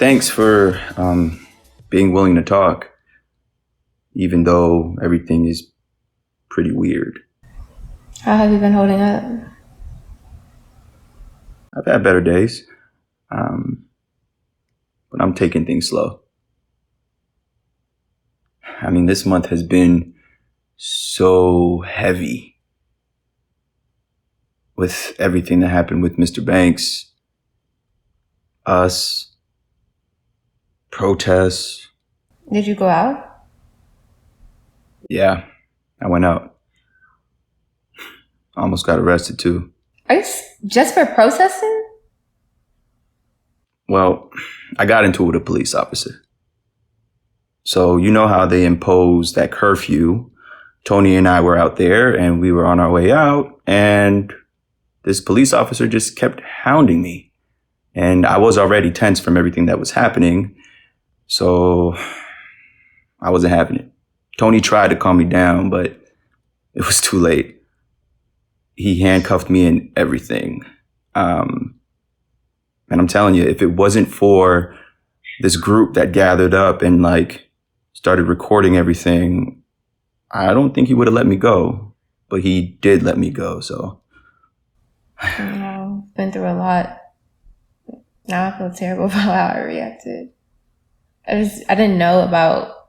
Thanks for being willing to talk, even though everything is pretty weird. How have you been holding up? I've had better days, but I'm taking things slow. I mean, this month has been so heavy with everything that happened with Mr. Banks, us, protests. Did you go out? Yeah, I went out. Almost got arrested too. Are you just for protesting? Well, I got into it with a police officer. So you know how they imposed that curfew. Tony and I were out there and we were on our way out and this police officer just kept hounding me. And I was already tense from everything that was happening. So I wasn't having it. Tony tried to calm me down, but it was too late. He handcuffed me and everything. And I'm telling you, if it wasn't for this group that gathered up and started recording everything, I don't think he would have let me go. But he did let me go, so. I've been through a lot. Now I feel terrible about how I reacted. I didn't know about,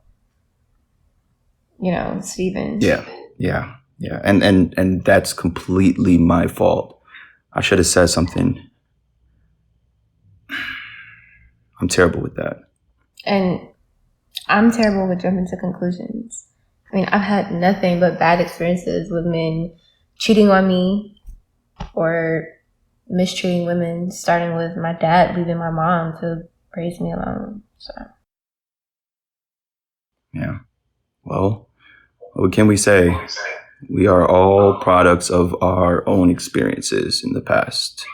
Stephen. Yeah. And that's completely my fault. I should have said something. I'm terrible with that. And I'm terrible with jumping to conclusions. I mean, I've had nothing but bad experiences with men cheating on me or mistreating women, starting with my dad leaving my mom to raise me alone. So. Yeah. Well, what can we say? We are all products of our own experiences in the past.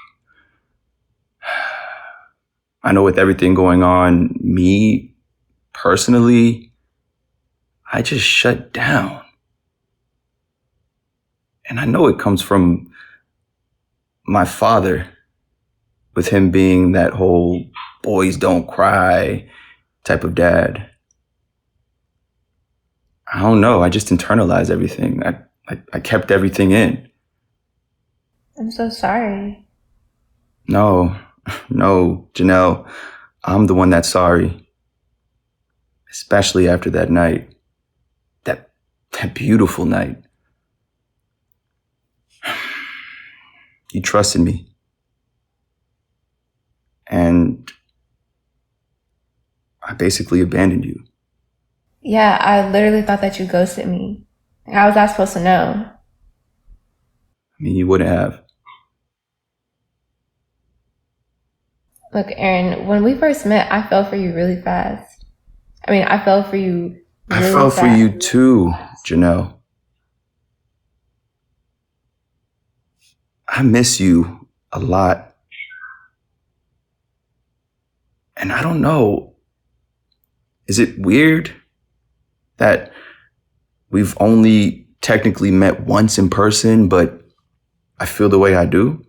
I know with everything going on, me personally, I just shut down. And I know it comes from my father, with him being that whole boys don't cry type of dad. I don't know. I just internalized everything. I kept everything in. I'm so sorry. No, Janelle, I'm the one that's sorry. Especially after that night. That beautiful night. You trusted me. And I basically abandoned you. Yeah, I literally thought that you ghosted me. How was I supposed to know? I mean, you wouldn't have. Look, Aaron, when we first met, I fell for you really fast. I mean, I fell for you really I fell fast. for you too, Janelle. I miss you a lot. And I don't know, is it weird that we've only technically met once in person, but I feel the way I do?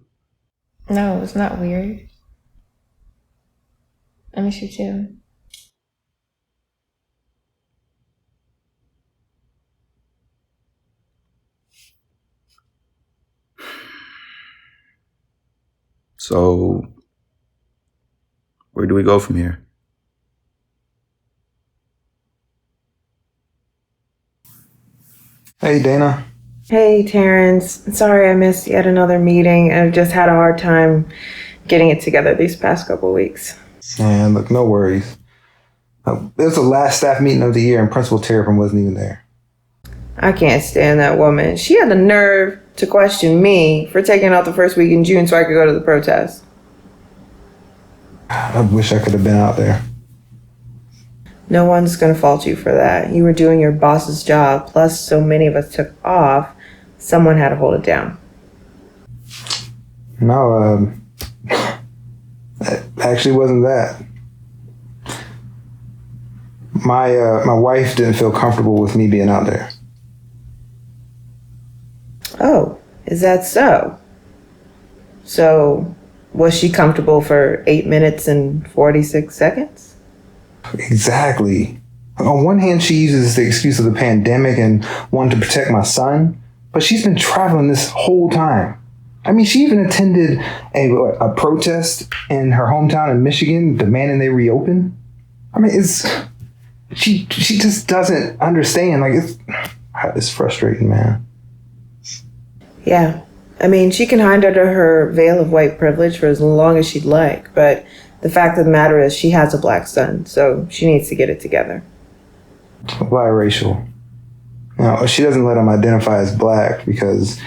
No, it's not weird. I miss you too. So, where do we go from here? Hey, Dana. Hey, Terrence. Sorry I missed yet another meeting. I've just had a hard time getting it together these past couple weeks. Man, look, no worries. It was the last staff meeting of the year and Principal Terrapin wasn't even there. I can't stand that woman. She had the nerve to question me for taking out the first week in June so I could go to the protest. I wish I could have been out there. No one's going to fault you for that. You were doing your boss's job, plus so many of us took off, someone had to hold it down. No, it actually wasn't that. My wife didn't feel comfortable with me being out there. Oh, is that so? So, Was she comfortable for 8 minutes and 46 seconds? Exactly. On one hand, she uses the excuse of the pandemic and wanting to protect my son, but she's been traveling this whole time. I mean, she even attended a protest in her hometown in Michigan demanding they reopen. I mean, she just doesn't understand. Like, it's frustrating, man. Yeah. I mean, she can hide under her veil of white privilege for as long as she'd like, but the fact of the matter is she has a black son, so she needs to get it together. Biracial. Now, she doesn't let him identify as black because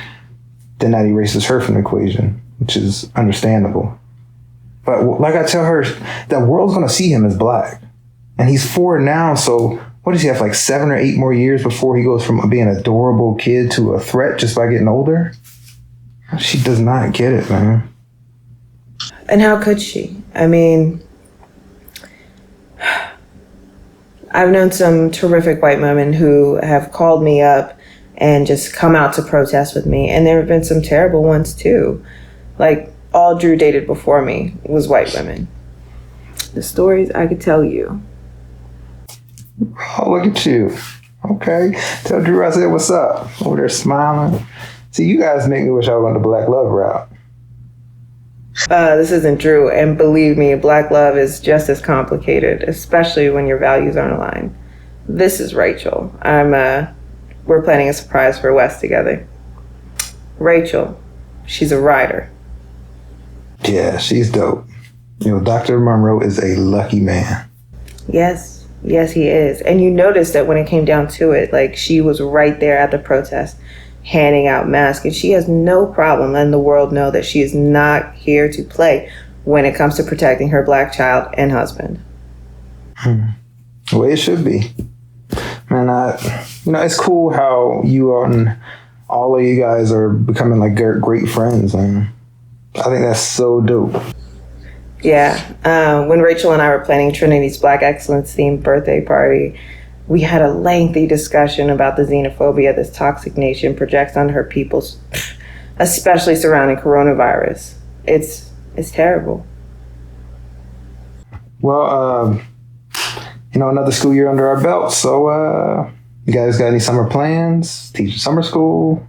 then that erases her from the equation, which is understandable. But like I tell her, the world's going to see him as black. And he's 4 now, so what does he have, like 7 or 8 more years before he goes from being an adorable kid to a threat just by getting older? She does not get it, man. And how could she? I mean, I've known some terrific white women who have called me up and just come out to protest with me. And there have been some terrible ones too. Like, all Drew dated before me was white women. The stories I could tell you. Oh, look at you. Okay. Tell Drew I said what's up. Over there smiling. See, you guys make me wish I went the black love route. This isn't Drew, and believe me, black love is just as complicated, especially when your values aren't aligned. This is Rachel. We're planning a surprise for Wes together. Rachel, she's a writer. Yeah, she's dope. You know, Dr. Monroe is a lucky man. Yes, he is. And you noticed that when it came down to it, like, she was right there at the protest, handing out masks, and she has no problem letting the world know that she is not here to play when it comes to protecting her black child and husband. The way it should be. Man, it's cool how you and all of you guys are becoming like great friends, and I think that's so dope. Yeah, when Rachel and I were planning Trinity's Black Excellence themed birthday party, we had a lengthy discussion about the xenophobia this toxic nation projects on her peoples, especially surrounding coronavirus. It's terrible. Well, another school year under our belt. So, you guys got any summer plans? Teach summer school?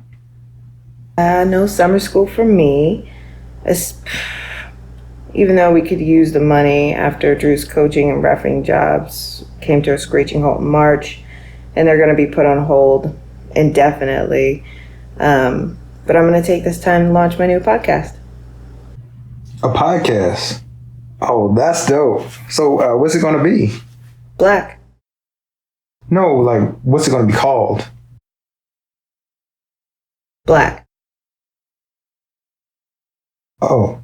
No summer school for me. Even though we could use the money after Drew's coaching and reffing jobs came to a screeching halt in March, and they're going to be put on hold indefinitely. But I'm going to take this time to launch my new podcast. A podcast? Oh, that's dope. So, what's it going to be? Black. No, like, what's it going to be called? Black. Oh.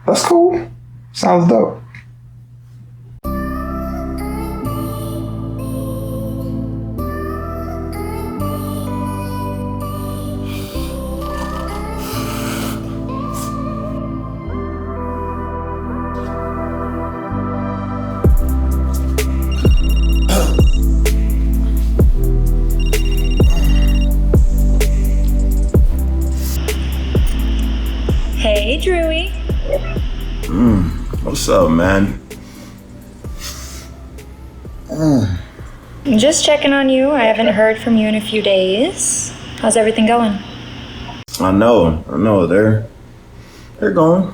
That's cool. Sounds dope. Hey, Drewy. What's up, man? I'm just checking on you. I haven't heard from you in a few days. How's everything going? I know. They're going.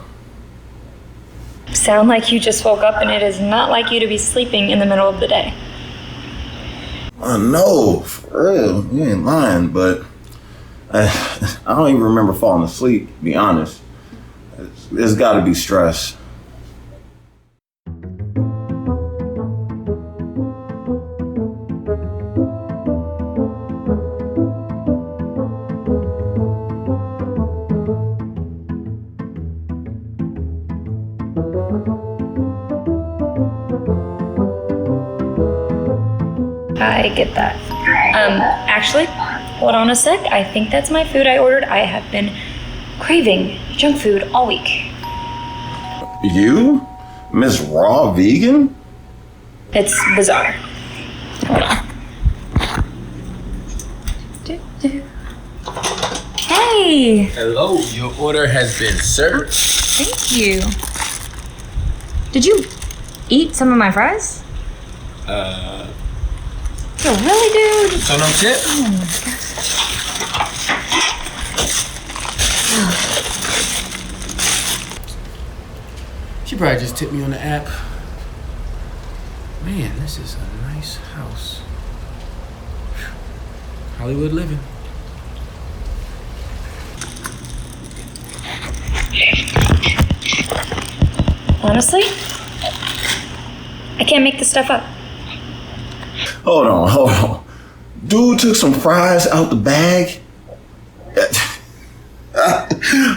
Sound like you just woke up and it is not like you to be sleeping in the middle of the day. I know, for real. You ain't lying, but I don't even remember falling asleep, to be honest. There's gotta be stress. I get that. Actually, hold on a sec. I think that's my food I ordered. I have been craving junk food all week. You? Miss Raw Vegan? It's bizarre. Hold on. Hey! Hello, your order has been served. Thank you. Did you eat some of my fries? Oh, really, dude? So no tip? Oh my gosh. She probably just tipped me on the app. Man, this is a nice house. Hollywood living. Honestly, I can't make this stuff up. Hold on. Dude took some fries out the bag?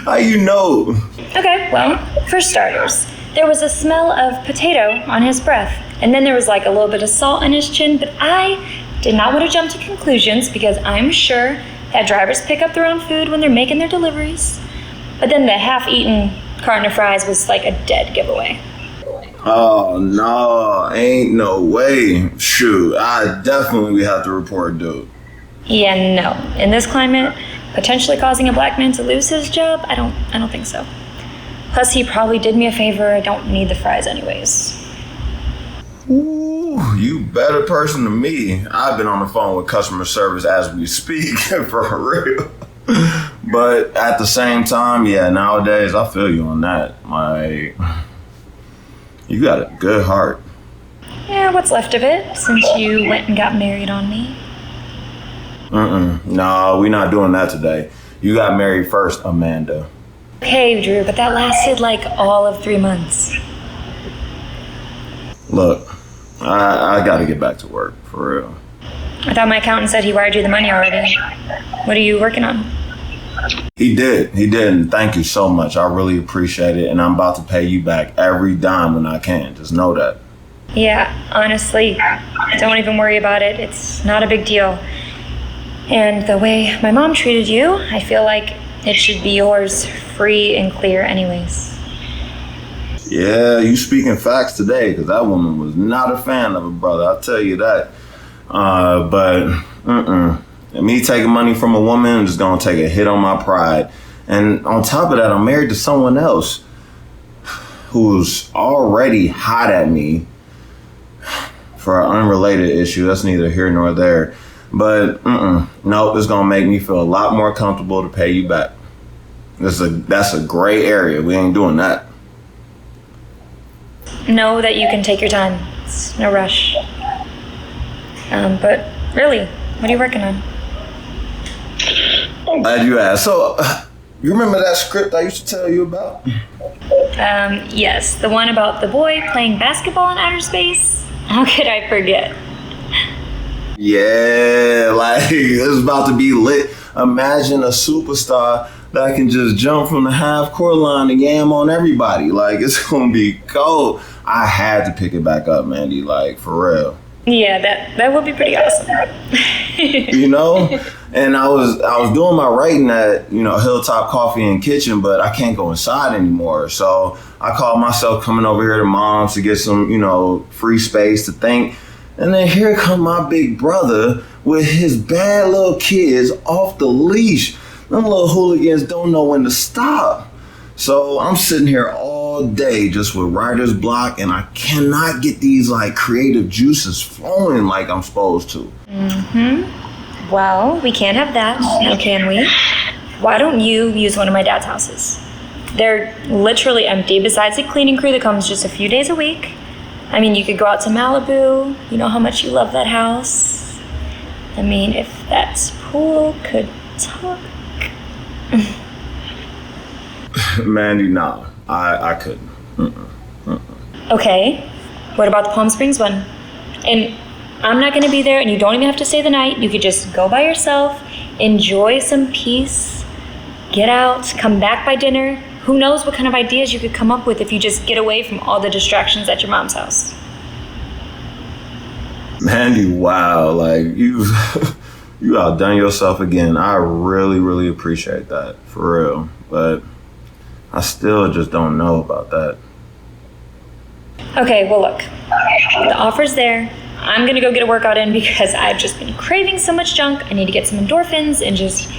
How you know? Okay, well, for starters, there was a smell of potato on his breath, and then there was like a little bit of salt on his chin, but I did not want to jump to conclusions because I'm sure that drivers pick up their own food when they're making their deliveries. But then the half-eaten carton of fries was like a dead giveaway. Oh, no, ain't no way. Shoot, I definitely have to report dude. Yeah, no. In this climate, potentially causing a black man to lose his job, I don't think so. Plus, he probably did me a favor. I don't need the fries anyways. Ooh, you better person than me. I've been on the phone with customer service as we speak, for real. But at the same time, yeah, nowadays, I feel you on that. Like, you got a good heart. Yeah, what's left of it, since you went and got married on me. No, we're not doing that today. You got married first, Amanda. Okay, Drew, but that lasted like all of 3 months. Look, I gotta get back to work, for real. I thought my accountant said he wired you the money already. What are you working on? He did, and thank you so much. I really appreciate it, and I'm about to pay you back every dime when I can. Just know that. Yeah, honestly, don't even worry about it. It's not a big deal. And the way my mom treated you, I feel like it should be yours free and clear anyways. Yeah, you speaking facts today, because that woman was not a fan of a brother, I'll tell you that. But me taking money from a woman is going to take a hit on my pride. And on top of that, I'm married to someone else who's already hot at me for an unrelated issue. That's neither here nor there. But nope, it's gonna make me feel a lot more comfortable to pay you back. That's a gray area. We ain't doing that. Know that you can take your time. It's no rush. But really, what are you working on? I'm glad you asked. So, you remember that script I used to tell you about? Yes, the one about the boy playing basketball in outer space. How could I forget? Yeah, like, it's about to be lit. Imagine a superstar that can just jump from the half-court line and yam on everybody. Like, it's gonna be cold. I had to pick it back up, Mandy, like, for real. Yeah, that would be pretty awesome. You know? And I was doing my writing at, Hilltop Coffee and Kitchen, but I can't go inside anymore. So I called myself coming over here to Mom's to get some, free space to think. And then here come my big brother with his bad little kids off the leash. Them little hooligans don't know when to stop. So I'm sitting here all day just with writer's block, and I cannot get these creative juices flowing like I'm supposed to. Well, we can't have that, now can we? Why don't you use one of my dad's houses? They're literally empty besides the cleaning crew that comes just a few days a week. I mean, you could go out to Malibu. You know how much you love that house. I mean, if that pool could talk. Mandy, nah, I couldn't. Okay, what about the Palm Springs one? And I'm not gonna be there, and you don't even have to stay the night. You could just go by yourself, enjoy some peace, get out, come back by dinner. Who knows what kind of ideas you could come up with if you just get away from all the distractions at your mom's house. Mandy, wow, you outdone yourself again. I really, really appreciate that, for real. But I still just don't know about that. Okay, well look, the offer's there. I'm gonna go get a workout in because I've just been craving so much junk. I need to get some endorphins and just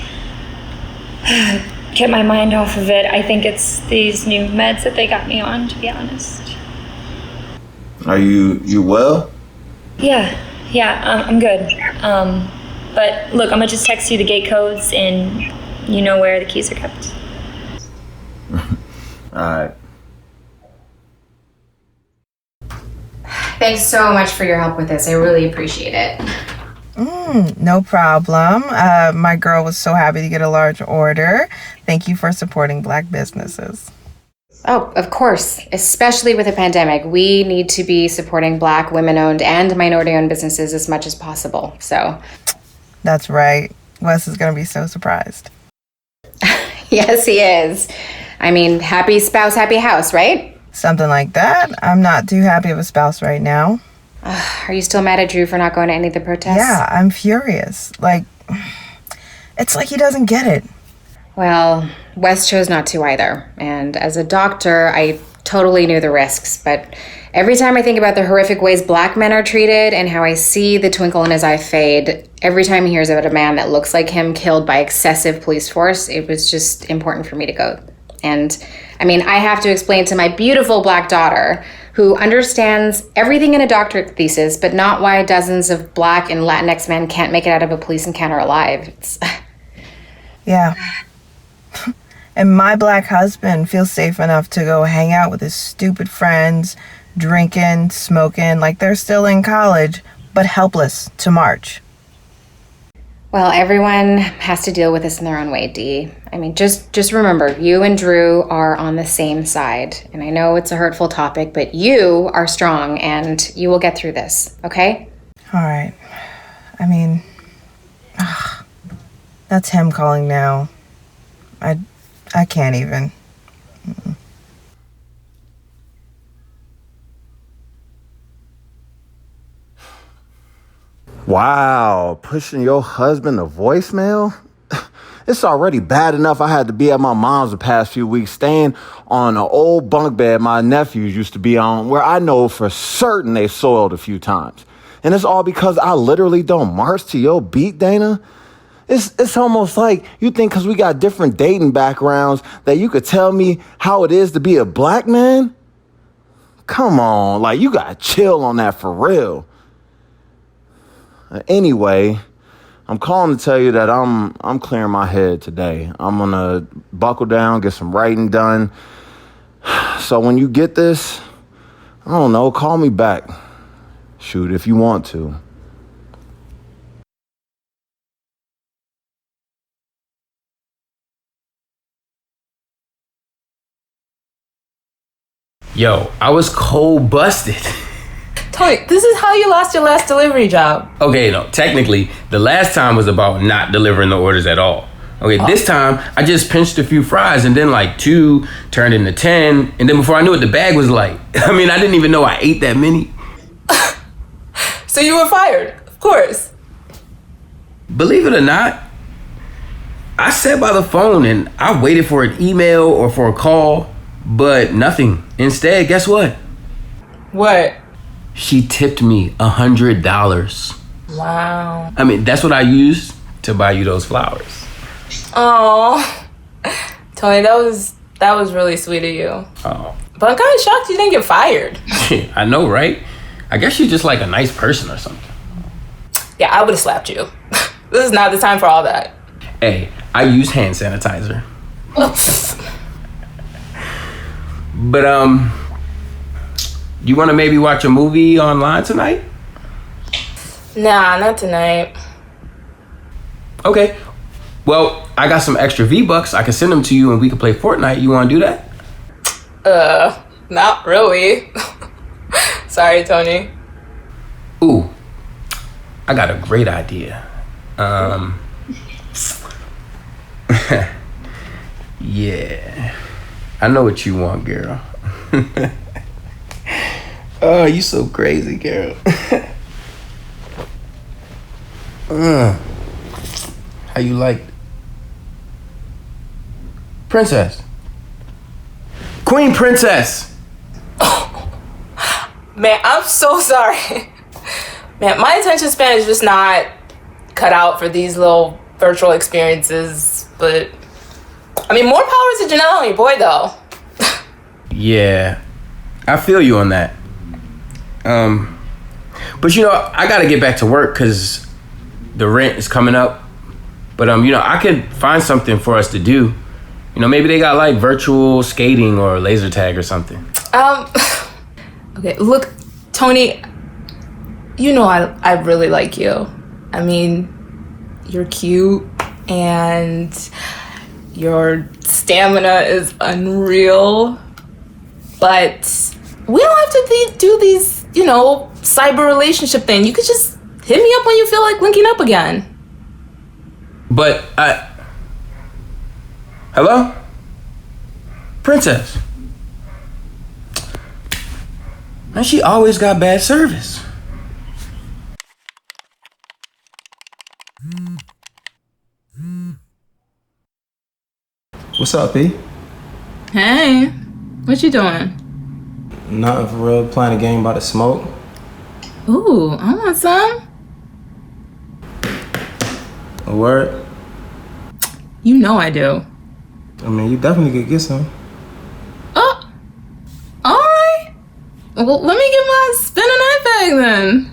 get my mind off of it. I think it's these new meds that they got me on, to be honest. Are you well? Yeah, I'm good. But look, I'm gonna just text you the gate codes and you know where the keys are kept. All right. Thanks so much for your help with this. I really appreciate it. No problem. My girl was so happy to get a large order. Thank you for supporting Black businesses. Oh, of course. Especially with a pandemic, we need to be supporting Black, women-owned, and minority-owned businesses as much as possible. So, That's right. Wes is going to be so surprised. yes, he is. I mean, happy spouse, happy house, right? Something like that. I'm not too happy of a spouse right now. Are you still mad at Drew for not going to any of the protests? Yeah, I'm furious. It's like he doesn't get it. Well, Wes chose not to either. And as a doctor, I totally knew the risks. But every time I think about the horrific ways Black men are treated and how I see the twinkle in his eye fade, every time he hears about a man that looks like him killed by excessive police force, it was just important for me to go. And I mean, I have to explain to my beautiful Black daughter, who understands everything in a doctorate thesis, but not why dozens of Black and Latinx men can't make it out of a police encounter alive. Yeah. And my Black husband feels safe enough to go hang out with his stupid friends, drinking, smoking, like they're still in college, but helpless to march. Well, everyone has to deal with this in their own way, Dee. I mean, just remember, you and Drew are on the same side. And I know it's a hurtful topic, but you are strong and you will get through this, okay? All right. I mean, that's him calling now. I can't even. Wow, pushing your husband to voicemail? It's already bad enough I had to be at my mom's the past few weeks staying on an old bunk bed my nephews used to be on where I know for certain they soiled a few times. And it's all because I literally don't march to your beat, Dana. It's almost like you think because we got different dating backgrounds that you could tell me how it is to be a Black man? Come on, like you gotta chill on that for real. Anyway, I'm calling to tell you that I'm clearing my head today. I'm gonna buckle down, get some writing done. So when you get this, I don't know, call me back. Shoot, if you want to. Yo, I was cold busted. Tony, this is how you lost your last delivery job. Okay, no, technically, the last time was about not delivering the orders at all. Okay, This time, I just pinched a few fries and then 2 turned into 10. And then before I knew it, the bag was light. I mean, I didn't even know I ate that many. So you were fired, of course. Believe it or not, I sat by the phone and I waited for an email or for a call, but nothing. Instead, guess what? What? She tipped me $100. Wow. I mean, that's what I used to buy you those flowers. Oh, Tony, that was really sweet of you. Oh. But I'm kind of shocked you didn't get fired. I know, right? I guess you're just like a nice person or something. Yeah, I would have slapped you. This is not the time for all that. Hey, I use hand sanitizer. But, you want to maybe watch a movie online tonight? Nah, not tonight. Okay. Well, I got some extra V-Bucks. I can send them to you and we can play Fortnite. You want to do that? Not really. Sorry, Tony. Ooh, I got a great idea. Yeah. I know what you want, girl. Oh, you so crazy, girl. How you like Princess? Queen Princess! Man, I'm so sorry. Man, my attention span is just not cut out for these little virtual experiences, but I mean, more power to Janelle and your boy, though. Yeah, I feel you on that. But you know, I gotta get back to work because the rent is coming up. But you know, I could find something for us to do. You know, maybe they got like virtual skating or laser tag or something. Okay, look, Tony, you know I really like you. I mean, you're cute and your stamina is unreal. But we don't have to do these, you know, cyber relationship thing. You could just hit me up when you feel like linking up again. But hello? Princess. Man, she always got bad service. What's up, P? Hey, what you doing? Nothing for real. Playing a game about to smoke. Ooh, I want some. A word? You know I do. I mean, you definitely could get some. Oh, all right. Well, let me get my spin a night bag then.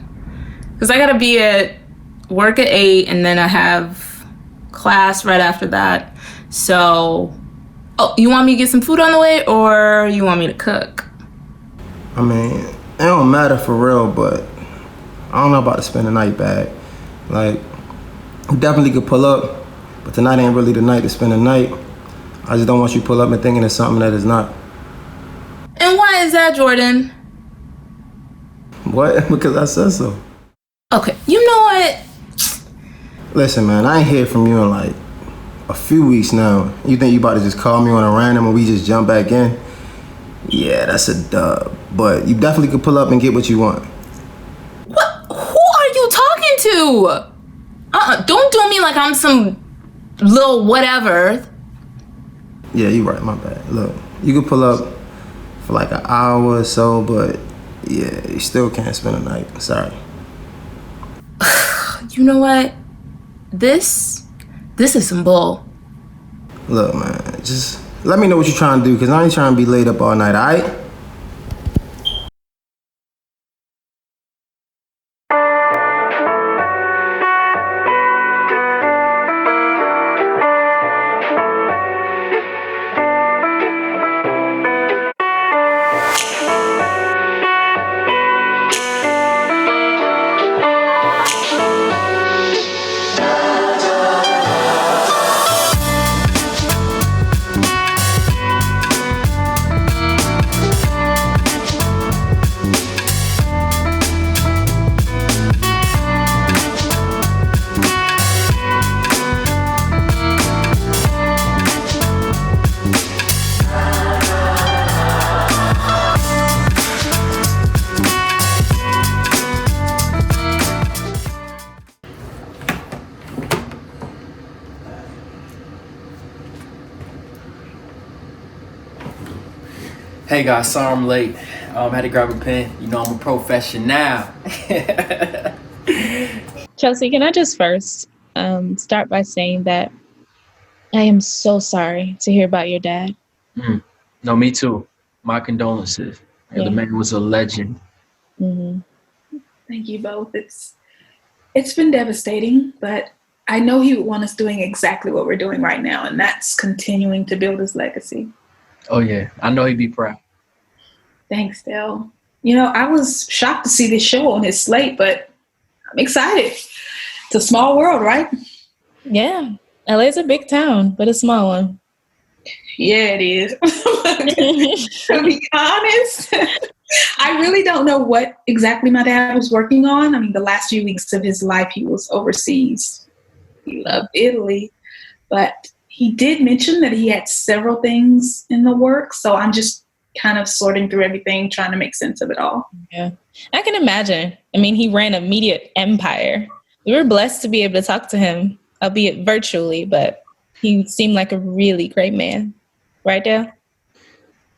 Because I got to be at work at 8 and then I have class right after that. So, you want me to get some food on the way or you want me to cook? I mean, it don't matter for real, but I don't know about to spend a night bag. Like, you definitely could pull up, but tonight ain't really the night to spend the night. I just don't want you to pull up and thinking it's something that is not. And why is that, Jordan? What? Because I said so. Okay, you know what? Listen, man, I ain't heard from you in like a few weeks now. You think you about to just call me on a random and we just jump back in? Yeah, that's a dub. But you definitely could pull up and get what you want. What? Who are you talking to? Don't do me like I'm some little whatever. Yeah, you right, my bad. Look, you could pull up for like an hour or so, but yeah, you still can't spend a night. Sorry. You know what? This is some bull. Look, man, just let me know what you're trying to do, because I ain't trying to be laid up all night, all right? Hey guys, sorry I'm late. I had to grab a pen. You know I'm a professional. Chelsea, can I just first start by saying that I am so sorry to hear about your dad. No, me too. My condolences. Yeah. The man was a legend. Mm-hmm. Thank you both. It's been devastating, but I know he would want us doing exactly what we're doing right now, and that's continuing to build his legacy. Oh yeah, I know he'd be proud. Thanks, Dale. You know, I was shocked to see this show on his slate, but I'm excited. It's a small world, right? Yeah. LA's a big town, but a small one. Yeah, it is. To be honest, I really don't know what exactly my dad was working on. I mean, the last few weeks of his life, he was overseas. He loved Italy, but he did mention that he had several things in the works. So I'm just kind of sorting through everything, trying to make sense of it all. Yeah, I can imagine. I mean, he ran a media empire. We were blessed to be able to talk to him, albeit virtually, but he seemed like a really great man. Right, Dale?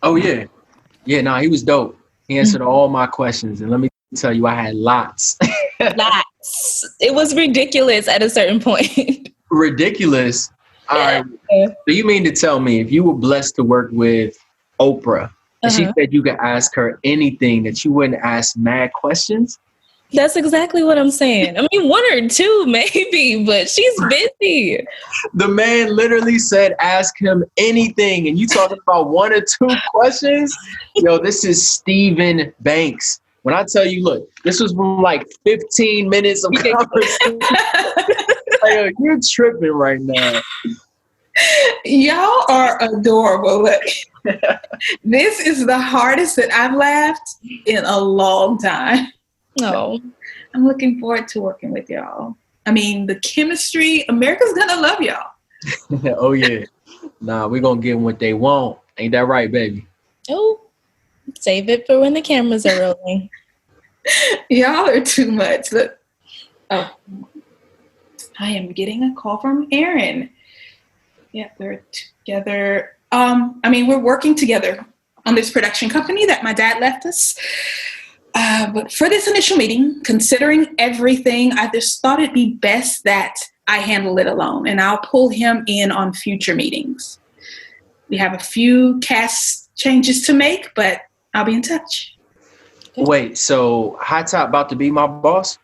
Oh yeah. Yeah, no, he was dope. He answered all my questions, and let me tell you, I had lots. Lots. It was ridiculous at a certain point. Ridiculous. All right. So you mean to tell me if you were blessed to work with Oprah and she said you could ask her anything that you wouldn't ask mad questions? That's exactly what I'm saying. I mean, 1 or 2 maybe, but she's busy. The man literally said ask him anything, and you talking about 1 or 2 questions? Yo, this is Stephen Banks. When I tell you, look, this was from like 15 minutes of conversation. Like, you're tripping right now. Y'all are adorable. Look, this is the hardest that I've laughed in a long time. No. I'm looking forward to working with y'all. I mean, the chemistry, America's gonna love y'all. Oh, yeah. Nah, we're gonna give them what they want. Ain't that right, baby? Oh, save it for when the cameras are rolling. Y'all are too much. Look. Oh, I am getting a call from Aaron. Yeah, they're together. We're working together on this production company that my dad left us. But for this initial meeting, considering everything, I just thought it'd be best that I handle it alone, and I'll pull him in on future meetings. We have a few cast changes to make, but I'll be in touch. Wait, so High Top about to be my boss?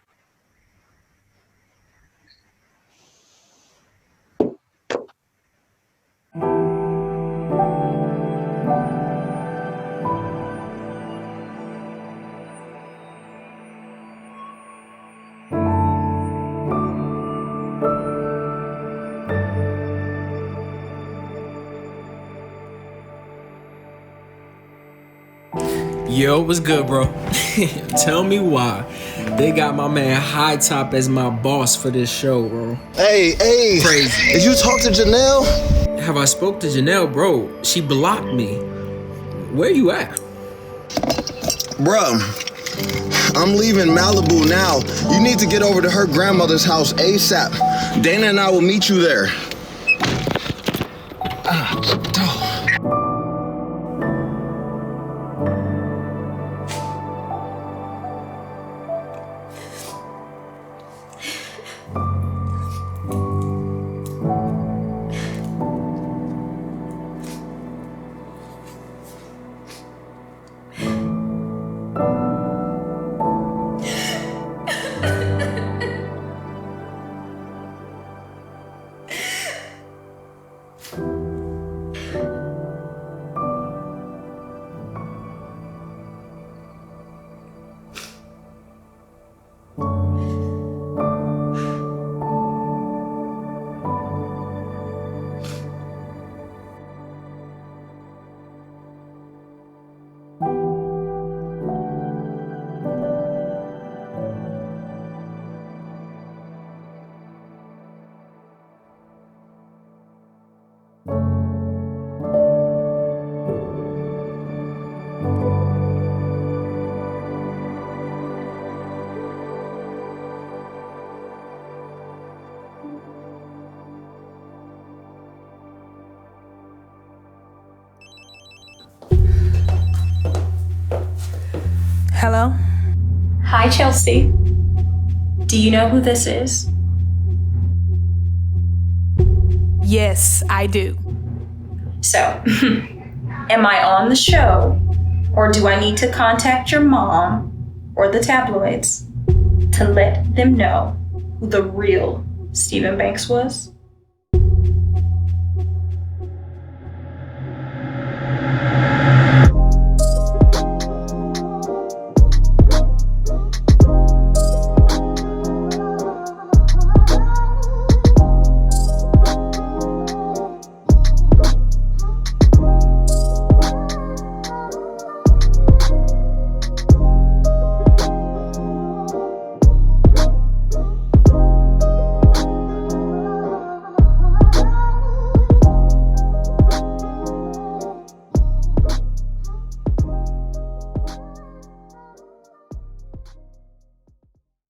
Yo, what's good, bro? Tell me why they got my man High Top as my boss for this show, bro. Hey, Crazy. did you talk to Janelle? Have I spoke to Janelle, bro? She blocked me. Where you at? Bruh, I'm leaving Malibu now. You need to get over to her grandmother's house ASAP. Dana and I will meet you there. Hello? Hi, Chelsea. Do you know who this is? Yes, I do. So, am I on the show, or do I need to contact your mom or the tabloids to let them know who the real Stephen Banks was?